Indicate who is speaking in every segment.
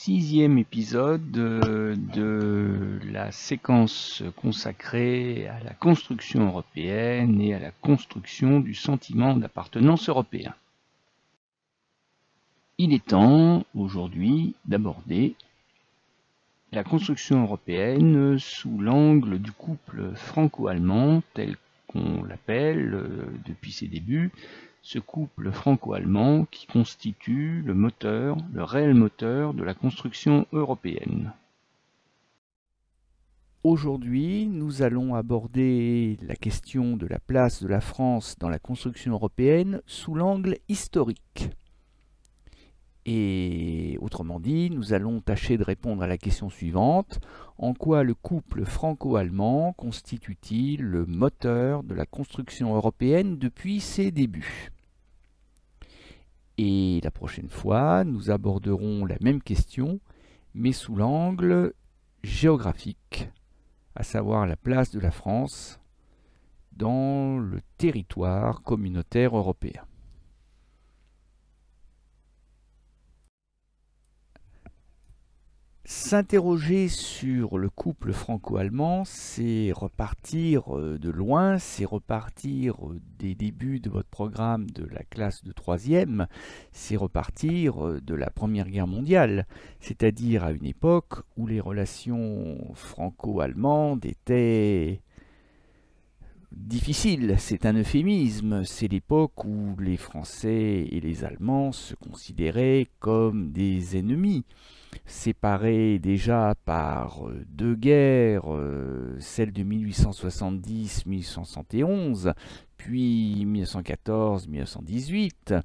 Speaker 1: 6e épisode de la séquence consacrée à la construction européenne et à la construction du sentiment d'appartenance européen. Il est temps, aujourd'hui, d'aborder la construction européenne sous l'angle du couple franco-allemand, tel qu'on l'appelle depuis ses débuts, ce couple franco-allemand qui constitue le réel moteur de la construction européenne.
Speaker 2: Aujourd'hui, nous allons aborder la question de la place de la France dans la construction européenne sous l'angle historique. Et autrement dit, nous allons tâcher de répondre à la question suivante: en quoi le couple franco-allemand constitue-t-il le moteur de la construction européenne depuis ses débuts? Et la prochaine fois, nous aborderons la même question, mais sous l'angle géographique, à savoir la place de la France dans le territoire communautaire européen. S'interroger sur le couple franco-allemand, c'est repartir de loin, c'est repartir des débuts de votre programme de la classe de 3e, c'est repartir de la Première Guerre mondiale, c'est-à-dire à une époque où les relations franco-allemandes étaient difficiles. C'est un euphémisme, c'est l'époque où les Français et les Allemands se considéraient comme des ennemis, séparés déjà par deux guerres, celle de 1870-1871, puis 1914-1918,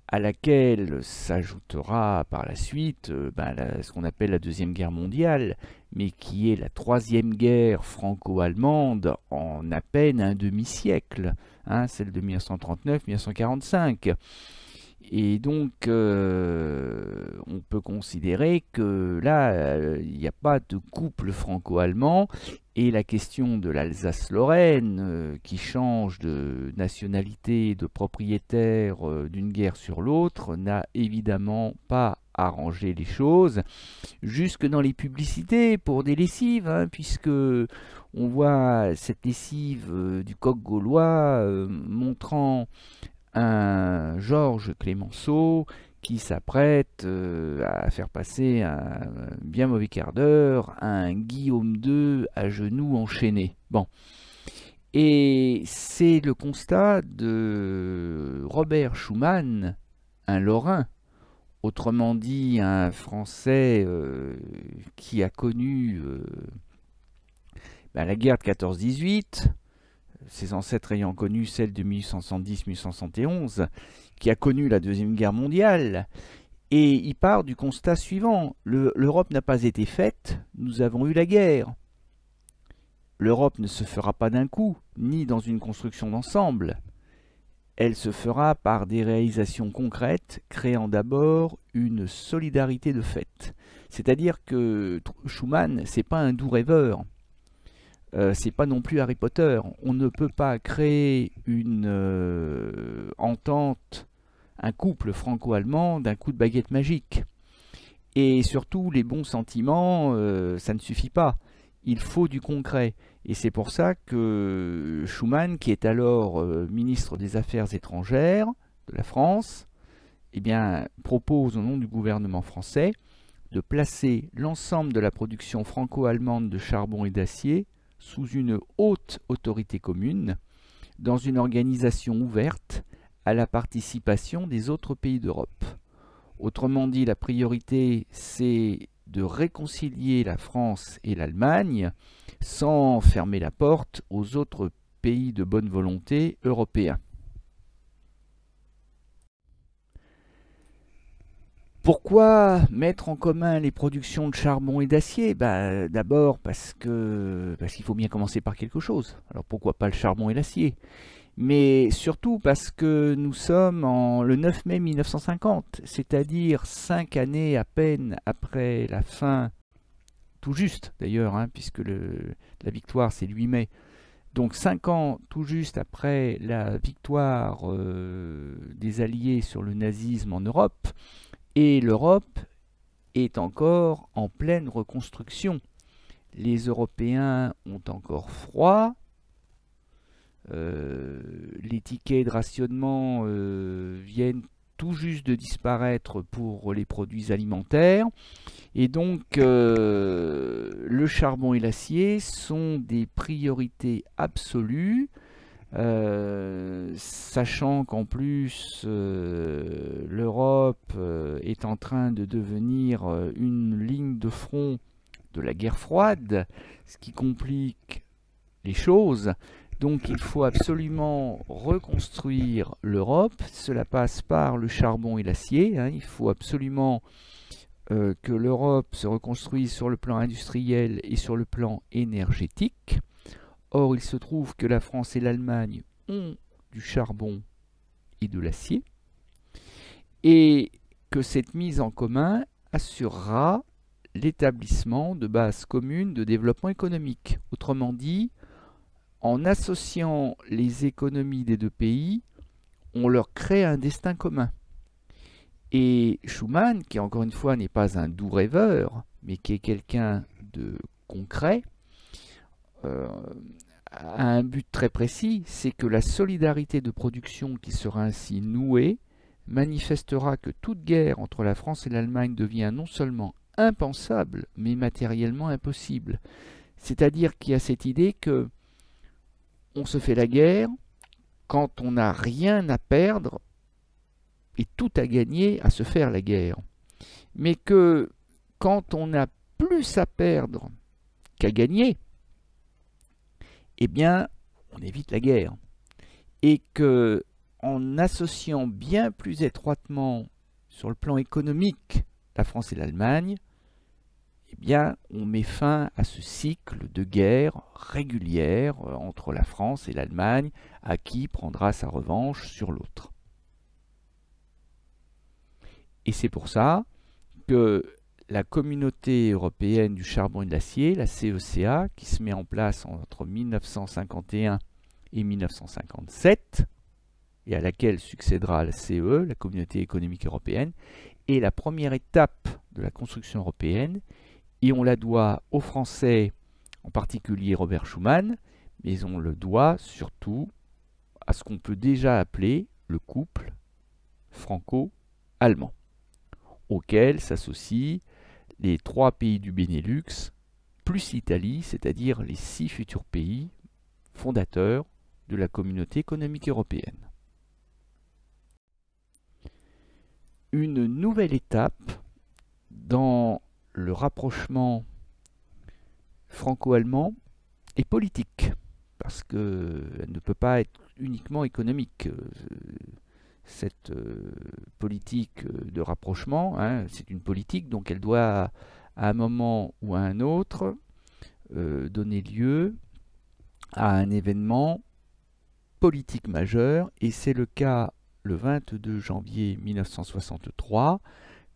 Speaker 2: à laquelle s'ajoutera par la suite ce qu'on appelle la Deuxième Guerre mondiale, mais qui est la troisième guerre franco-allemande en à peine un demi-siècle, celle de 1939-1945. Et donc, on peut considérer que là, il n'y a pas de couple franco-allemand, et la question de l'Alsace-Lorraine, qui change de nationalité, de propriétaire d'une guerre sur l'autre, n'a évidemment pas arrangé les choses, jusque dans les publicités pour des lessives, puisque on voit cette lessive du coq gaulois montrant un Georges Clemenceau qui s'apprête à faire passer un bien mauvais quart d'heure à un Guillaume II à genoux enchaîné. Bon. Et c'est le constat de Robert Schuman, un Lorrain, autrement dit un Français qui a connu la guerre de 14-18, ses ancêtres ayant connu celle de 1870-1871, qui a connu la Deuxième Guerre mondiale, et il part du constat suivant: l'Europe n'a pas été faite, nous avons eu la guerre. L'Europe ne se fera pas d'un coup, ni dans une construction d'ensemble. Elle se fera par des réalisations concrètes, créant d'abord une solidarité de fait. C'est-à-dire que Schuman, c'est pas un doux rêveur. C'est pas non plus Harry Potter. On ne peut pas créer une entente, un couple franco-allemand d'un coup de baguette magique. Et surtout, les bons sentiments, ça ne suffit pas. Il faut du concret. Et c'est pour ça que Schuman, qui est alors ministre des Affaires étrangères de la France, propose au nom du gouvernement français de placer l'ensemble de la production franco-allemande de charbon et d'acier sous une haute autorité commune, dans une organisation ouverte à la participation des autres pays d'Europe. Autrement dit, la priorité, c'est de réconcilier la France et l'Allemagne sans fermer la porte aux autres pays de bonne volonté européens. Pourquoi mettre en commun les productions de charbon et d'acier? D'abord parce qu'il faut bien commencer par quelque chose. Alors pourquoi pas le charbon et l'acier? Mais surtout parce que nous sommes le 9 mai 1950, c'est-à-dire 5 années à peine après la fin, tout juste d'ailleurs, puisque la victoire c'est le 8 mai. Donc 5 ans tout juste après la victoire des Alliés sur le nazisme en Europe, et l'Europe est encore en pleine reconstruction. Les Européens ont encore froid. Les tickets de rationnement viennent tout juste de disparaître pour les produits alimentaires. Et donc, le charbon et l'acier sont des priorités absolues, sachant qu'en plus, l'Europe est en train de devenir une ligne de front de la guerre froide, ce qui complique les choses. Donc il faut absolument reconstruire l'Europe. Cela passe par le charbon et l'acier. Il faut absolument que l'Europe se reconstruise sur le plan industriel et sur le plan énergétique. Or, il se trouve que la France et l'Allemagne ont du charbon et de l'acier, et que cette mise en commun assurera l'établissement de bases communes de développement économique. Autrement dit, en associant les économies des deux pays, on leur crée un destin commun. Et Schuman, qui encore une fois n'est pas un doux rêveur, mais qui est quelqu'un de concret, a un but très précis, c'est que la solidarité de production qui sera ainsi nouée manifestera que toute guerre entre la France et l'Allemagne devient non seulement impensable, mais matériellement impossible. C'est-à-dire qu'il y a cette idée que on se fait la guerre quand on n'a rien à perdre et tout à gagner à se faire la guerre. Mais que quand on a plus à perdre qu'à gagner, eh bien, on évite la guerre. Et que en associant bien plus étroitement sur le plan économique la France et l'Allemagne, eh bien, on met fin à ce cycle de guerre régulière entre la France et l'Allemagne, à qui prendra sa revanche sur l'autre. Et c'est pour ça que la communauté européenne du charbon et de l'acier, la CECA, qui se met en place entre 1951 et 1957, et à laquelle succédera la CE, la Communauté économique européenne, est la première étape de la construction européenne, et on la doit aux Français, en particulier Robert Schuman, mais on le doit surtout à ce qu'on peut déjà appeler le couple franco-allemand, auquel s'associent les 3 pays du Benelux, plus l'Italie, c'est-à-dire les 6 futurs pays fondateurs de la Communauté économique européenne. Une nouvelle étape dans le rapprochement franco-allemand est politique, parce qu'elle ne peut pas être uniquement économique. Cette politique de rapprochement, c'est une politique, donc elle doit à un moment ou à un autre donner lieu à un événement politique majeur, et c'est le cas le 22 janvier 1963,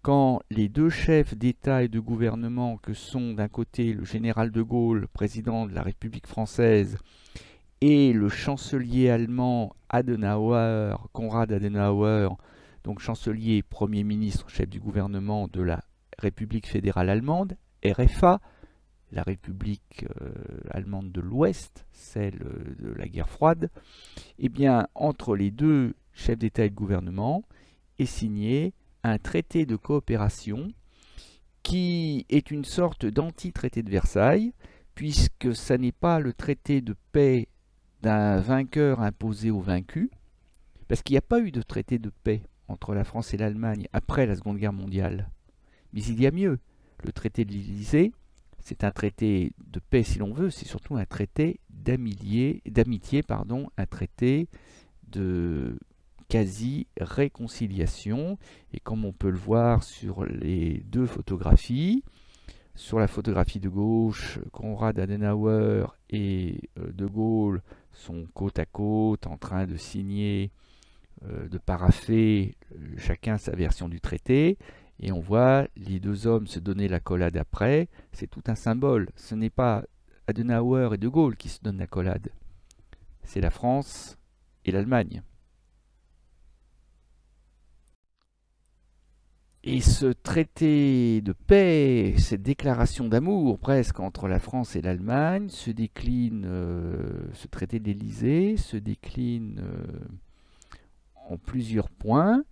Speaker 2: quand les 2 chefs d'État et de gouvernement, que sont d'un côté le général de Gaulle, président de la République française, et le chancelier allemand Adenauer, Konrad Adenauer, donc chancelier, premier ministre, chef du gouvernement de la République fédérale allemande, RFA, la République allemande de l'Ouest, celle de la guerre froide, eh bien, entre les 2 chefs d'État et de gouvernement est signé un traité de coopération qui est une sorte d'anti-traité de Versailles, puisque ça n'est pas le traité de paix d'un vainqueur imposé au vaincu, parce qu'il n'y a pas eu de traité de paix entre la France et l'Allemagne après la Seconde Guerre mondiale. Mais il y a mieux. Le traité de l'Élysée, c'est un traité de paix si l'on veut, c'est surtout un traité d'amitié, un traité de quasi-réconciliation. Et comme on peut le voir sur les 2 photographies, sur la photographie de gauche, Konrad Adenauer et de Gaulle sont côte à côte en train de signer, de parapher chacun sa version du traité, et on voit les 2 hommes se donner l'accolade après. C'est tout un symbole. Ce n'est pas Adenauer et de Gaulle qui se donnent l'accolade, c'est la France et l'Allemagne. Et ce traité de paix, cette déclaration d'amour presque entre la France et l'Allemagne se décline, ce traité de l'Élysée se décline en plusieurs points.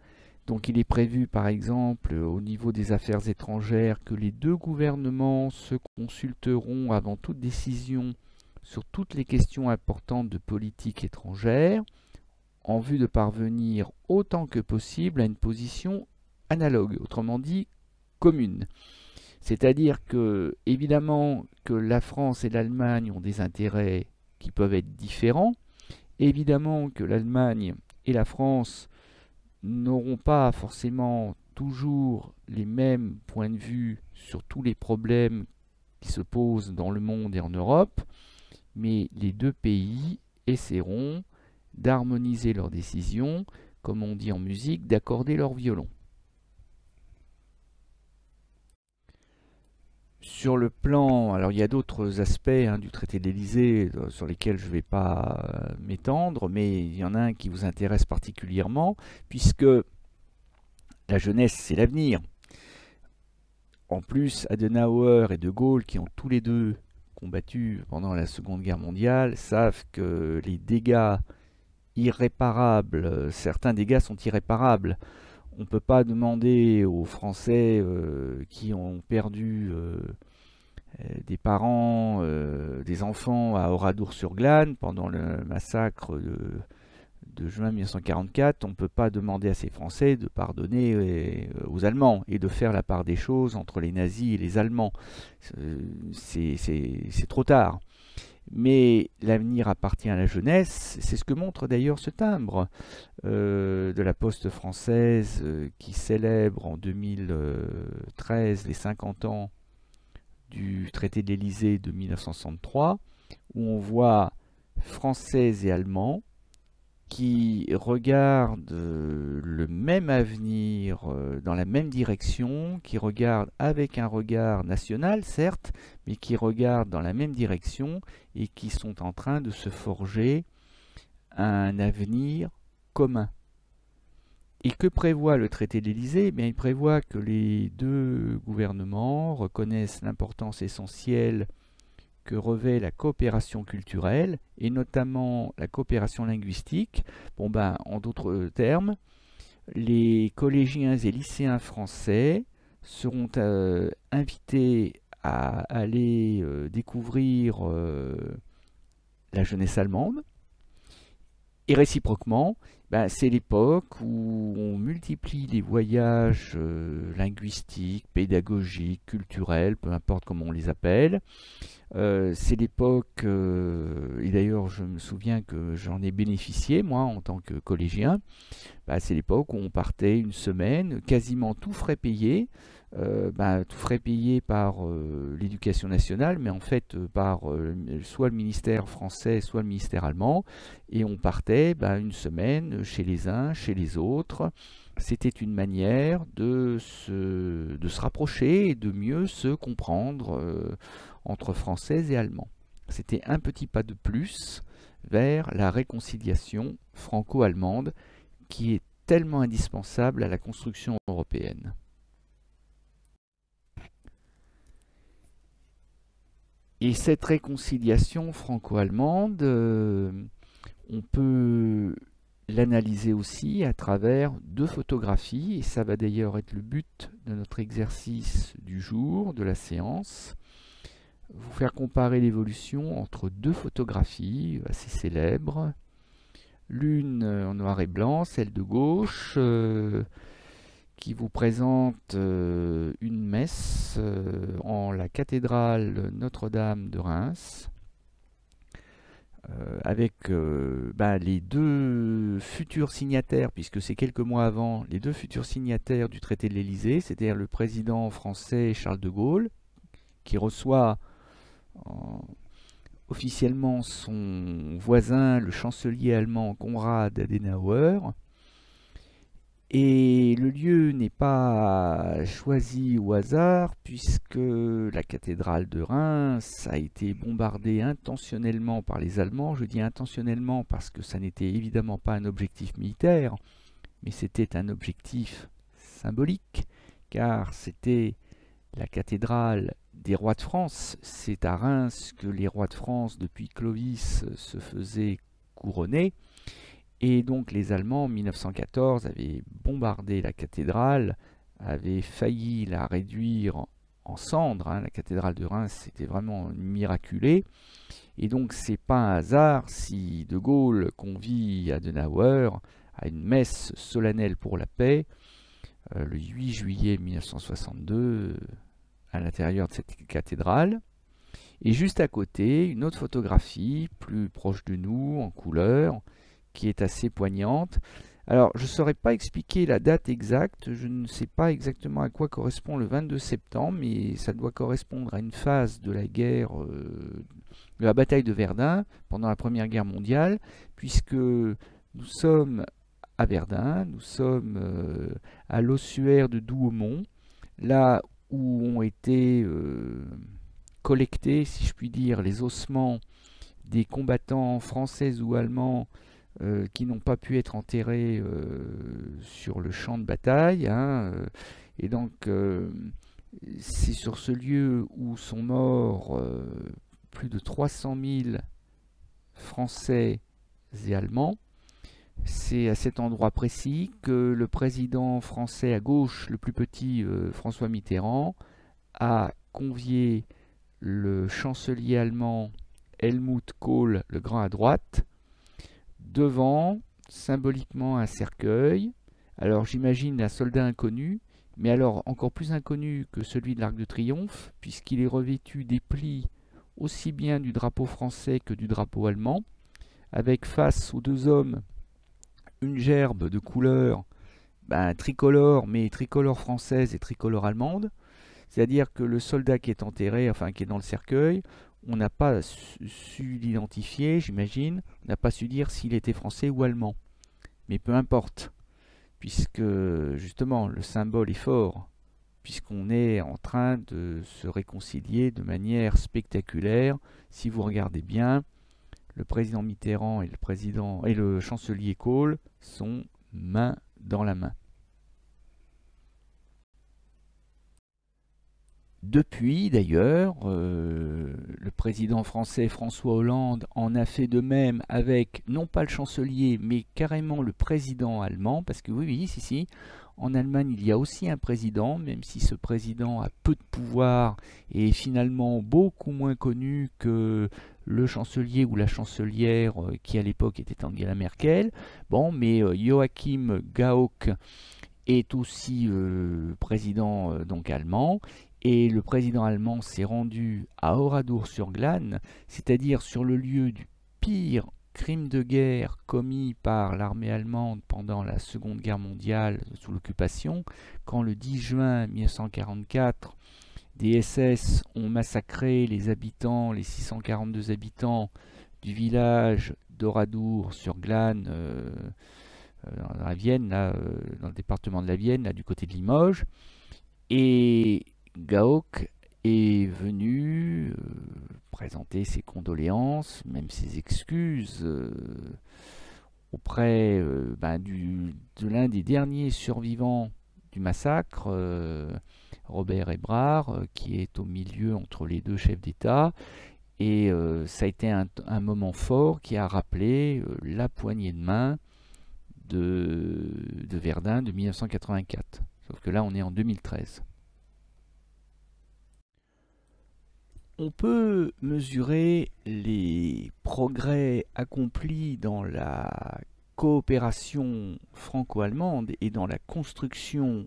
Speaker 2: Donc il est prévu par exemple au niveau des affaires étrangères que les deux gouvernements se consulteront avant toute décision sur toutes les questions importantes de politique étrangère en vue de parvenir autant que possible à une position analogue, autrement dit commune. C'est-à-dire que, évidemment, que la France et l'Allemagne ont des intérêts qui peuvent être différents, évidemment que l'Allemagne et la France n'auront pas forcément toujours les mêmes points de vue sur tous les problèmes qui se posent dans le monde et en Europe, mais les deux pays essaieront d'harmoniser leurs décisions, comme on dit en musique, d'accorder leur violon. Sur le plan, alors il y a d'autres aspects du traité de l'Élysée sur lesquels je ne vais pas m'étendre, mais il y en a un qui vous intéresse particulièrement, puisque la jeunesse, c'est l'avenir. En plus, Adenauer et De Gaulle, qui ont tous les deux combattu pendant la Seconde Guerre mondiale, savent que les dégâts irréparables, certains dégâts sont irréparables. On ne peut pas demander aux Français qui ont perdu des parents, des enfants à Oradour-sur-Glane pendant le massacre de juin 1944, on ne peut pas demander à ces Français de pardonner aux Allemands et de faire la part des choses entre les nazis et les Allemands. C'est trop tard. Mais l'avenir appartient à la jeunesse, c'est ce que montre d'ailleurs ce timbre de la Poste française qui célèbre en 2013 les 50 ans du traité de l'Élysée de 1963, où on voit Français et Allemands qui regardent le même avenir dans la même direction, qui regardent avec un regard national, certes, mais qui regardent dans la même direction et qui sont en train de se forger un avenir commun. Et que prévoit le traité de l'Élysée? Il prévoit que les deux gouvernements reconnaissent l'importance essentielle que revêt la coopération culturelle, et notamment la coopération linguistique. En d'autres termes, les collégiens et lycéens français seront invités à aller découvrir la jeunesse allemande, et réciproquement, c'est l'époque où on multiplie les voyages linguistiques, pédagogiques, culturels, peu importe comment on les appelle. C'est l'époque, et d'ailleurs je me souviens que j'en ai bénéficié moi en tant que collégien, c'est l'époque où on partait une semaine, quasiment tout frais payé, tout frais payé par l'éducation nationale, mais en fait par soit le ministère français, soit le ministère allemand, et on partait une semaine chez les uns, chez les autres. C'était une manière de se rapprocher et de mieux se comprendre entre Français et Allemands. C'était un petit pas de plus vers la réconciliation franco-allemande qui est tellement indispensable à la construction européenne. Et cette réconciliation franco-allemande, on peut l'analyser aussi à travers deux photographies, et ça va d'ailleurs être le but de notre exercice du jour, de la séance. Vous faire comparer l'évolution entre deux photographies assez célèbres. L'une en noir et blanc, celle de gauche, qui vous présente une messe en la cathédrale Notre-Dame de Reims, avec les deux futurs signataires, puisque c'est quelques mois avant, les deux futurs signataires du traité de l'Élysée, c'est-à-dire le président français Charles de Gaulle, qui reçoit officiellement son voisin, le chancelier allemand Konrad Adenauer. Et le lieu n'est pas choisi au hasard, puisque la cathédrale de Reims a été bombardée intentionnellement par les Allemands. Je dis intentionnellement parce que ça n'était évidemment pas un objectif militaire, mais c'était un objectif symbolique, car c'était la cathédrale des rois de France. C'est à Reims que les rois de France, depuis Clovis, se faisaient couronner. Et donc les Allemands, en 1914, avaient bombardé la cathédrale, avaient failli la réduire en cendres. La cathédrale de Reims, c'était vraiment miraculé. Et donc c'est pas un hasard si De Gaulle convie Adenauer à une messe solennelle pour la paix le 8 juillet 1962 à l'intérieur de cette cathédrale. Et juste à côté, une autre photographie, plus proche de nous, en couleur, qui est assez poignante. Alors, je ne saurais pas expliquer la date exacte, je ne sais pas exactement à quoi correspond le 22 septembre, mais ça doit correspondre à une phase de la guerre, de la bataille de Verdun, pendant la Première Guerre mondiale, puisque nous sommes à Verdun, nous sommes à l'ossuaire de Douaumont, là où ont été collectés, si je puis dire, les ossements des combattants français ou allemands qui n'ont pas pu être enterrés sur le champ de bataille. Et donc, c'est sur ce lieu où sont morts plus de 300 000 Français et Allemands. C'est à cet endroit précis que le président français à gauche, le plus petit, François Mitterrand, a convié le chancelier allemand Helmut Kohl, le grand à droite, devant symboliquement un cercueil. Alors j'imagine un soldat inconnu, mais alors encore plus inconnu que celui de l'Arc de Triomphe, puisqu'il est revêtu des plis aussi bien du drapeau français que du drapeau allemand, avec face aux deux hommes une gerbe de couleur tricolore, mais tricolore française et tricolore allemande. C'est-à-dire que le soldat qui est enterré, enfin qui est dans le cercueil, on n'a pas su l'identifier, j'imagine. On n'a pas su dire s'il était français ou allemand. Mais peu importe, puisque justement le symbole est fort, puisqu'on est en train de se réconcilier de manière spectaculaire. Si vous regardez bien, le président Mitterrand et le chancelier Kohl sont main dans la main. Depuis, d'ailleurs, le président français François Hollande en a fait de même avec, non pas le chancelier, mais carrément le président allemand, parce que oui, si, en Allemagne, il y a aussi un président, même si ce président a peu de pouvoir et est finalement beaucoup moins connu que le chancelier ou la chancelière qui à l'époque était Angela Merkel. Bon, mais Joachim Gauck est aussi président donc allemand. Et le président allemand s'est rendu à Oradour-sur-Glane, c'est-à-dire sur le lieu du pire crime de guerre commis par l'armée allemande pendant la Seconde Guerre mondiale sous l'occupation, quand le 10 juin 1944, des SS ont massacré les 642 habitants du village d'Oradour-sur-Glane, dans la Vienne, dans le département de la Vienne, là, du côté de Limoges. Et Gauck est venu présenter ses condoléances, même ses excuses, auprès de l'un des derniers survivants du massacre, Robert Ebrard, qui est au milieu entre les deux chefs d'État. Et ça a été un moment fort qui a rappelé la poignée de main de Verdun de 1984. Sauf que là, on est en 2013. On peut mesurer les progrès accomplis dans la coopération franco-allemande et dans la construction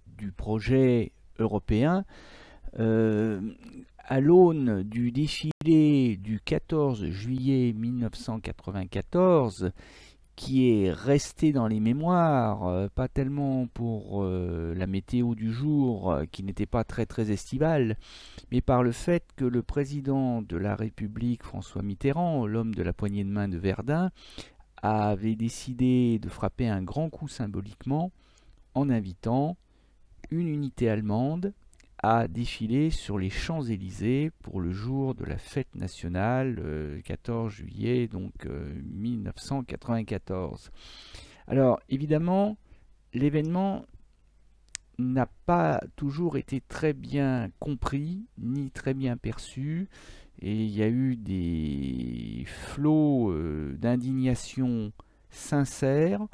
Speaker 2: du projet européen à l'aune du défilé du 14 juillet 1994 qui est resté dans les mémoires, pas tellement pour la météo du jour qui n'était pas très estivale, mais par le fait que le président de la République, François Mitterrand, l'homme de la poignée de main de Verdun, avait décidé de frapper un grand coup symboliquement en invitant une unité allemande à défiler sur les Champs-Élysées pour le jour de la fête nationale, 14 juillet donc 1994. Alors évidemment, l'événement n'a pas toujours été très bien compris, ni très bien perçu, et il y a eu des flots d'indignation sincère,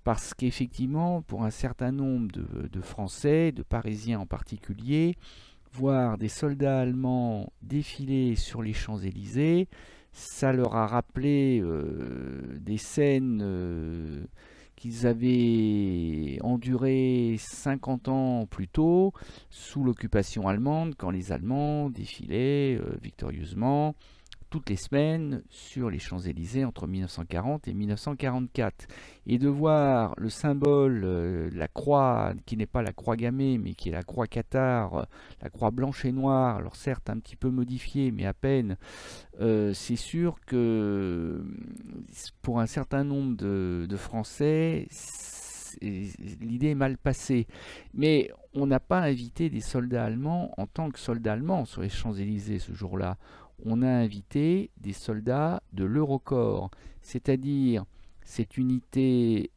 Speaker 2: parce qu'effectivement, pour un certain nombre de Français, de Parisiens en particulier, voir des soldats allemands défiler sur les Champs-Élysées, ça leur a rappelé des scènes qu'ils avaient endurées 50 ans plus tôt, sous l'occupation allemande, quand les Allemands défilaient victorieusement toutes les semaines sur les Champs-Élysées entre 1940 et 1944. Et de voir le symbole, la croix, qui n'est pas la croix gammée, mais qui est la croix cathare, la croix blanche et noire, alors certes un petit peu modifiée, mais à peine, c'est sûr que pour un certain nombre de Français, l'idée est mal passée. Mais on n'a pas invité des soldats allemands en tant que soldats allemands sur les Champs-Élysées ce jour-là. On a invité des soldats de l'Eurocorps, c'est-à-dire cette unité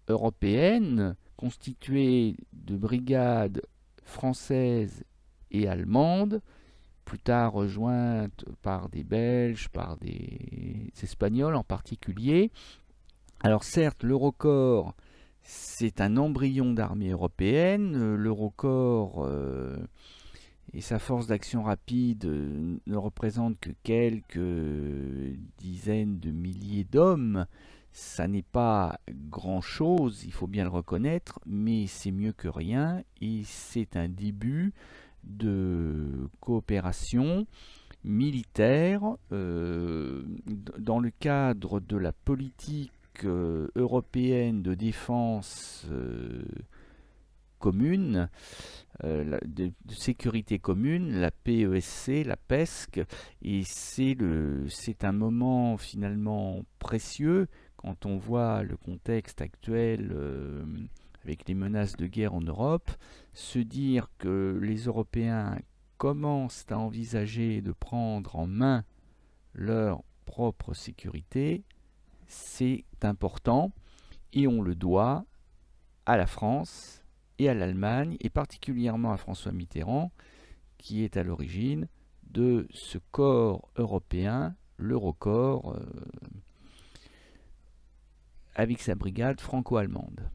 Speaker 2: européenne constituée de brigades françaises et allemandes, plus tard rejointes par des Belges, par des Espagnols en particulier. Alors certes, l'Eurocorps, c'est un embryon d'armée européenne. L'Eurocorps et sa force d'action rapide ne représente que quelques dizaines de milliers d'hommes. Ça n'est pas grand-chose, il faut bien le reconnaître, mais c'est mieux que rien et c'est un début de coopération militaire dans le cadre de la politique européenne de défense commune, de sécurité commune, la PESC, la PESC, et c'est un moment finalement précieux quand on voit le contexte actuel avec les menaces de guerre en Europe, se dire que les Européens commencent à envisager de prendre en main leur propre sécurité, c'est important et on le doit à la France et à l'Allemagne, et particulièrement à François Mitterrand, qui est à l'origine de ce corps européen, l'Eurocorps, avec sa brigade franco-allemande.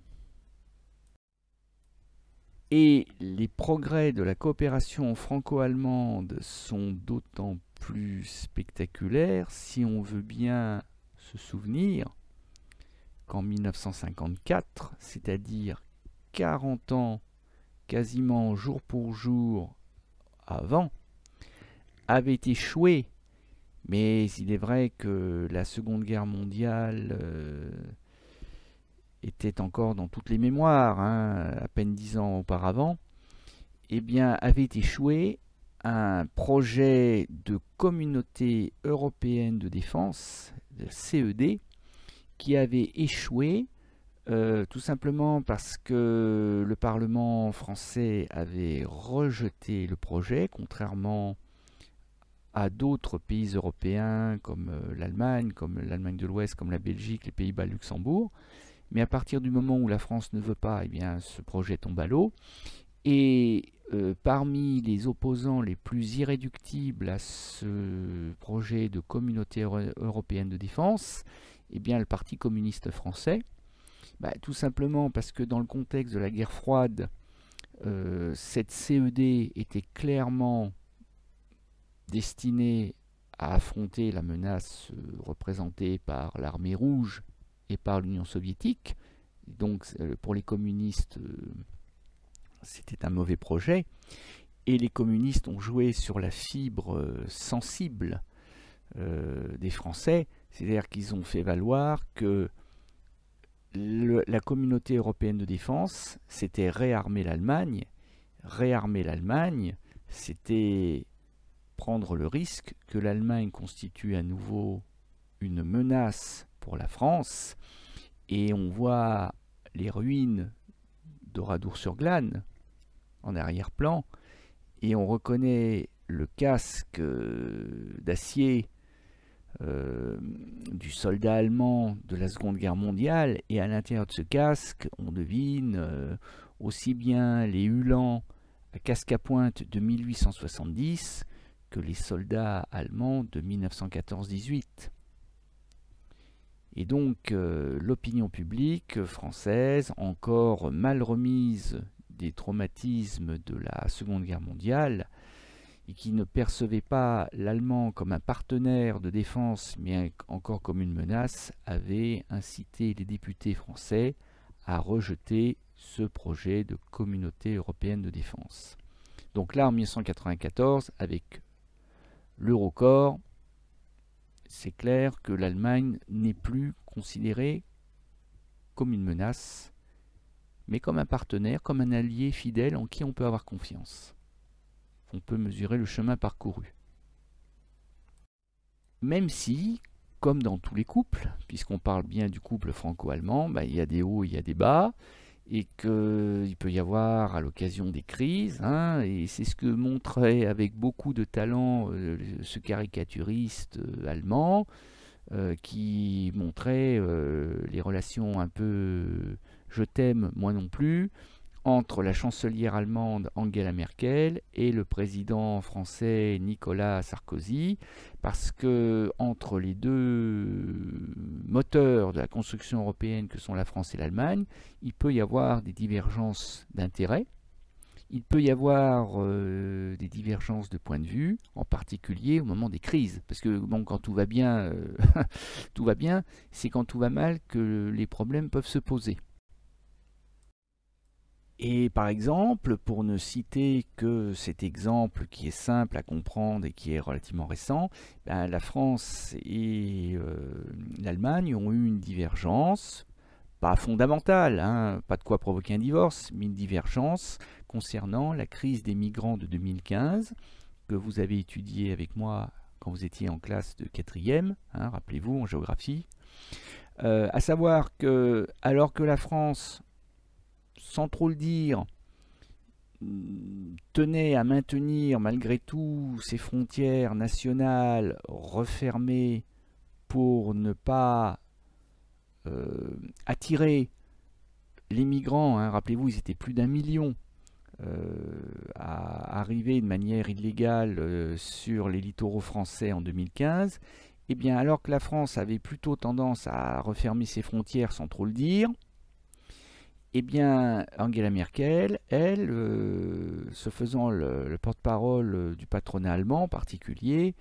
Speaker 2: Et les progrès de la coopération franco-allemande sont d'autant plus spectaculaires si on veut bien se souvenir qu'en 1954, c'est-à-dire 40 ans quasiment jour pour jour avant, avait échoué. Mais il est vrai que la Seconde Guerre mondiale était encore dans toutes les mémoires, à peine 10 ans auparavant, eh bien, avait échoué un projet de communauté européenne de défense, de CED, qui avait échoué tout simplement parce que le Parlement français avait rejeté le projet, contrairement à d'autres pays européens comme l'Allemagne de l'Ouest, comme la Belgique, les Pays-Bas, Luxembourg. Mais à partir du moment où la France ne veut pas, eh bien, ce projet tombe à l'eau. Et parmi les opposants les plus irréductibles à ce projet de communauté européenne de défense, eh bien, le Parti communiste français, tout simplement parce que dans le contexte de la guerre froide, cette CED était clairement destinée à affronter la menace représentée par l'armée rouge et par l'Union soviétique. Donc pour les communistes, c'était un mauvais projet. Et les communistes ont joué sur la fibre sensible des Français, c'est-à-dire qu'ils ont fait valoir que la communauté européenne de défense, c'était réarmer l'Allemagne. Réarmer l'Allemagne, c'était prendre le risque que l'Allemagne constitue à nouveau une menace pour la France. Et on voit les ruines d'Oradour-sur-Glane en arrière-plan. Et on reconnaît le casque d'acier du soldat allemand de la Seconde Guerre mondiale, et à l'intérieur de ce casque, on devine aussi bien les Uhlans à casque à pointe de 1870 que les soldats allemands de 1914-18. Et donc l'opinion publique française, encore mal remise des traumatismes de la Seconde Guerre mondiale, et qui ne percevait pas l'Allemand comme un partenaire de défense, mais encore comme une menace, avait incité les députés français à rejeter ce projet de communauté européenne de défense. Donc là, en 1994, avec l'Eurocorps, c'est clair que l'Allemagne n'est plus considérée comme une menace, mais comme un partenaire, comme un allié fidèle en qui on peut avoir confiance. On peut mesurer le chemin parcouru. Même si, comme dans tous les couples, puisqu'on parle bien du couple franco-allemand, il y a des hauts, il y a des bas, et qu'il peut y avoir à l'occasion des crises, et c'est ce que montrait avec beaucoup de talent ce caricaturiste allemand, qui montrait les relations un peu « je t'aime, moi non plus », entre la chancelière allemande Angela Merkel et le président français Nicolas Sarkozy, parce que entre les deux moteurs de la construction européenne que sont la France et l'Allemagne, il peut y avoir des divergences d'intérêts, il peut y avoir des divergences de point de vue, en particulier au moment des crises, parce que bon, quand tout va bien, tout va bien, c'est quand tout va mal que les problèmes peuvent se poser. Et par exemple, pour ne citer que cet exemple qui est simple à comprendre et qui est relativement récent, la France et l'Allemagne ont eu une divergence, pas fondamentale, pas de quoi provoquer un divorce, mais une divergence concernant la crise des migrants de 2015, que vous avez étudiée avec moi quand vous étiez en classe de 4e, rappelez-vous, en géographie. À savoir que, alors que la France, sans trop le dire, tenait à maintenir malgré tout ses frontières nationales refermées pour ne pas attirer les migrants, rappelez-vous, ils étaient plus d'1 million à arriver de manière illégale sur les littoraux français en 2015, et bien alors que la France avait plutôt tendance à refermer ses frontières sans trop le dire, eh bien, Angela Merkel, elle, se faisant le porte-parole du patronat allemand en particulier,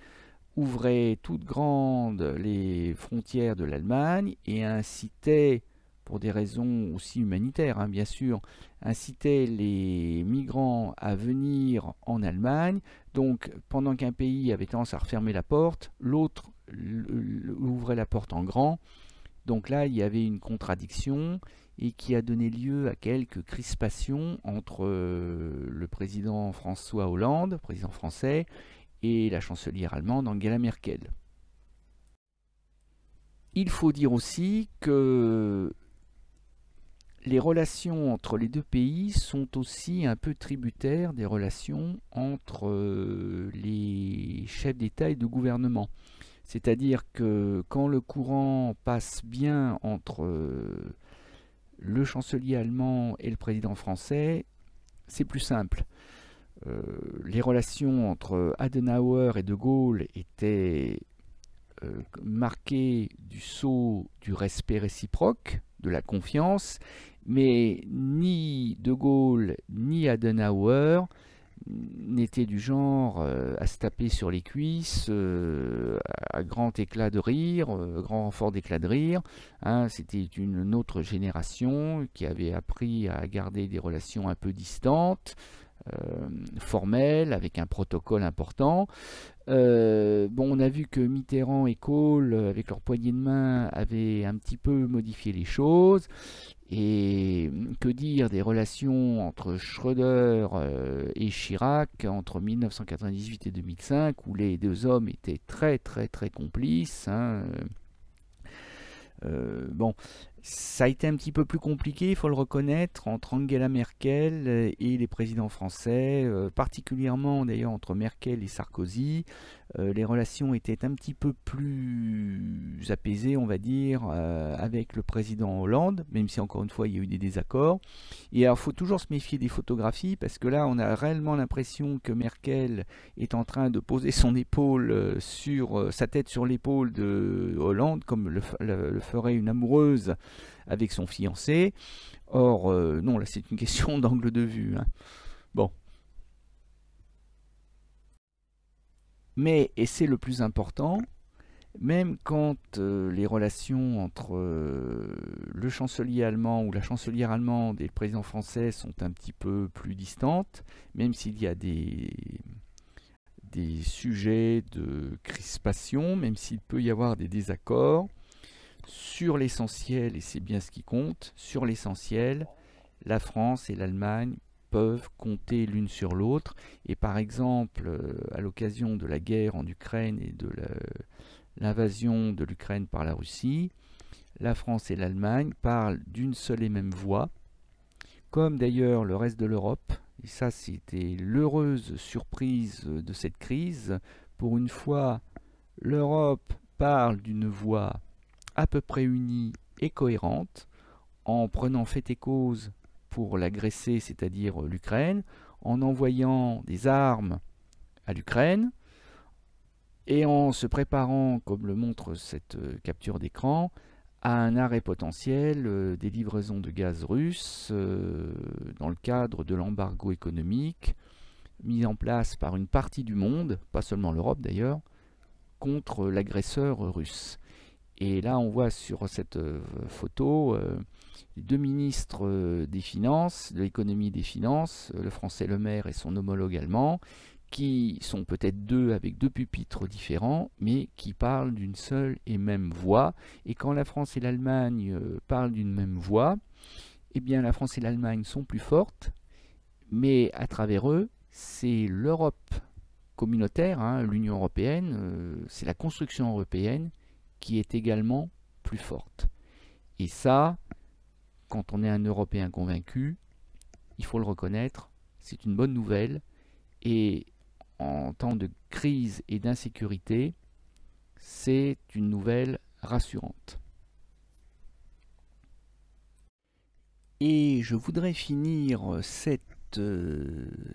Speaker 2: ouvrait toutes grandes les frontières de l'Allemagne et incitait, pour des raisons aussi humanitaires, bien sûr, incitait les migrants à venir en Allemagne. Donc, pendant qu'un pays avait tendance à refermer la porte, l'autre ouvrait la porte en grand. Donc là, il y avait une contradiction et qui a donné lieu à quelques crispations entre le président François Hollande, président français, et la chancelière allemande Angela Merkel. Il faut dire aussi que les relations entre les deux pays sont aussi un peu tributaires des relations entre les chefs d'État et de gouvernement. C'est-à-dire que quand le courant passe bien entre le chancelier allemand et le président français, c'est plus simple. Les relations entre Adenauer et De Gaulle étaient marquées du sceau du respect réciproque, de la confiance, mais ni De Gaulle ni Adenauer n'étaient du genre à se taper sur les cuisses à grand éclat de rire, grand renfort d'éclat de rire. C'était une autre génération qui avait appris à garder des relations un peu distantes, formelles, avec un protocole important. On a vu que Mitterrand et Kohl, avec leur poignée de main, avaient un petit peu modifié les choses. Et que dire des relations entre Schröder et Chirac entre 1998 et 2005, où les deux hommes étaient très très très complices. Ça a été un petit peu plus compliqué, il faut le reconnaître, entre Angela Merkel et les présidents français, particulièrement d'ailleurs entre Merkel et Sarkozy. Les relations étaient un petit peu plus apaisées, on va dire, avec le président Hollande, même si encore une fois il y a eu des désaccords. Et alors il faut toujours se méfier des photographies, parce que là on a réellement l'impression que Merkel est en train de poser son épaule sur sa tête sur l'épaule de Hollande, comme le ferait une amoureuse avec son fiancé. Or, non, là c'est une question d'angle de vue, hein. Bon. Mais, et c'est le plus important, même quand les relations entre le chancelier allemand ou la chancelière allemande et le président français sont un petit peu plus distantes, même s'il y a des sujets de crispation, même s'il peut y avoir des désaccords, sur l'essentiel, et c'est bien ce qui compte, sur l'essentiel, la France et l'Allemagne peuvent compter l'une sur l'autre. Et par exemple, à l'occasion de la guerre en Ukraine et de l'invasion de l'Ukraine par la Russie, la France et l'Allemagne parlent d'une seule et même voix, comme d'ailleurs le reste de l'Europe. Et ça, c'était l'heureuse surprise de cette crise. Pour une fois, l'Europe parle d'une voix à peu près unie et cohérente, en prenant fait et cause pour l'agresser, c'est-à-dire l'Ukraine, en envoyant des armes à l'Ukraine, et en se préparant, comme le montre cette capture d'écran, à un arrêt potentiel des livraisons de gaz russe dans le cadre de l'embargo économique mis en place par une partie du monde, pas seulement l'Europe d'ailleurs, contre l'agresseur russe. Et là, on voit sur cette photo les deux ministres des Finances, de l'économie et des Finances, le français Le Maire et son homologue allemand, qui sont peut-être deux avec deux pupitres différents, mais qui parlent d'une seule et même voix. Et quand la France et l'Allemagne parlent d'une même voix, eh bien la France et l'Allemagne sont plus fortes, mais à travers eux, c'est l'Europe communautaire, hein, l'Union européenne, c'est la construction européenne qui est également plus forte. Et ça, quand on est un Européen convaincu, il faut le reconnaître, c'est une bonne nouvelle. Et en temps de crise et d'insécurité, c'est une nouvelle rassurante. Et je voudrais finir cette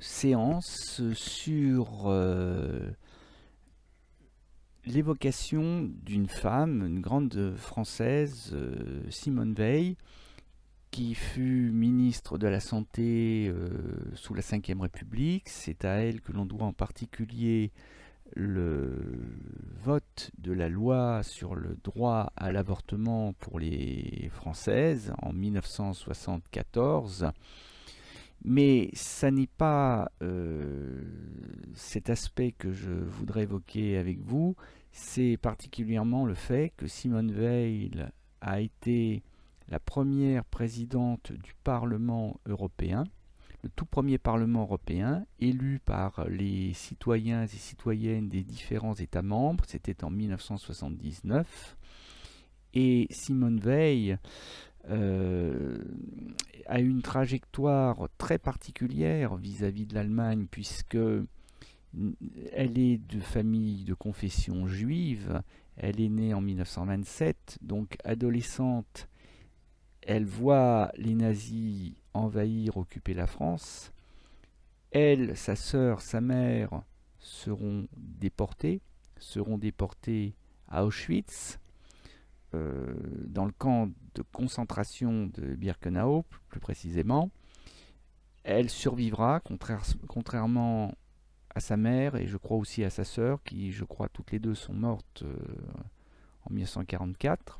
Speaker 2: séance sur l'évocation d'une femme, une grande française, Simone Veil, qui fut ministre de la Santé sous la Ve République. C'est à elle que l'on doit en particulier le vote de la loi sur le droit à l'avortement pour les Françaises en 1974. Mais ça n'est pas cet aspect que je voudrais évoquer avec vous, c'est particulièrement le fait que Simone Veil a été la première présidente du Parlement européen, le tout premier Parlement européen, élu par les citoyens et citoyennes des différents États membres, c'était en 1979, et Simone Veil a une trajectoire très particulière vis-à-vis de l'Allemagne, puisque elle est de famille de confession juive, elle est née en 1927, donc adolescente, elle voit les nazis envahir, occuper la France. Elle, sa sœur, sa mère seront déportés à Auschwitz, dans le camp de concentration de Birkenau, plus précisément. Elle survivra, contrairement à sa mère et je crois aussi à sa sœur, qui, je crois, toutes les deux sont mortes en 1944.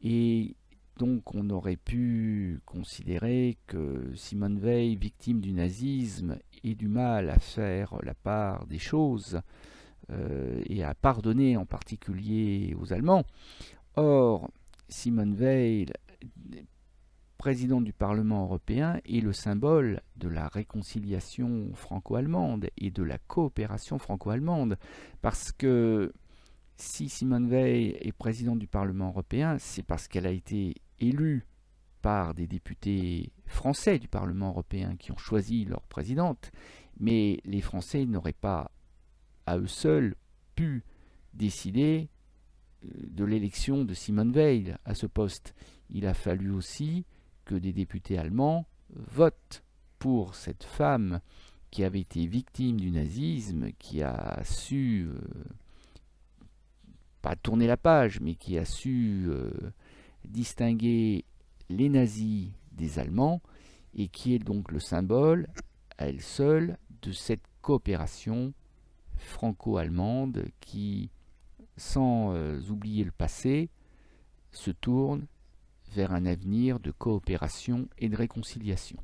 Speaker 2: Et donc on aurait pu considérer que Simone Veil, victime du nazisme, ait du mal à faire la part des choses et à pardonner en particulier aux Allemands. Or, Simone Veil, présidente du Parlement européen, est le symbole de la réconciliation franco-allemande et de la coopération franco-allemande. Parce que si Simone Veil est présidente du Parlement européen, c'est parce qu'elle a été élus par des députés français du Parlement européen qui ont choisi leur présidente, mais les Français n'auraient pas à eux seuls pu décider de l'élection de Simone Veil à ce poste. Il a fallu aussi que des députés allemands votent pour cette femme qui avait été victime du nazisme, qui a su, pas tourner la page, mais qui a su distinguer les nazis des Allemands, et qui est donc le symbole, à elle seule, de cette coopération franco-allemande qui, sans oublier le passé, se tourne vers un avenir de coopération et de réconciliation.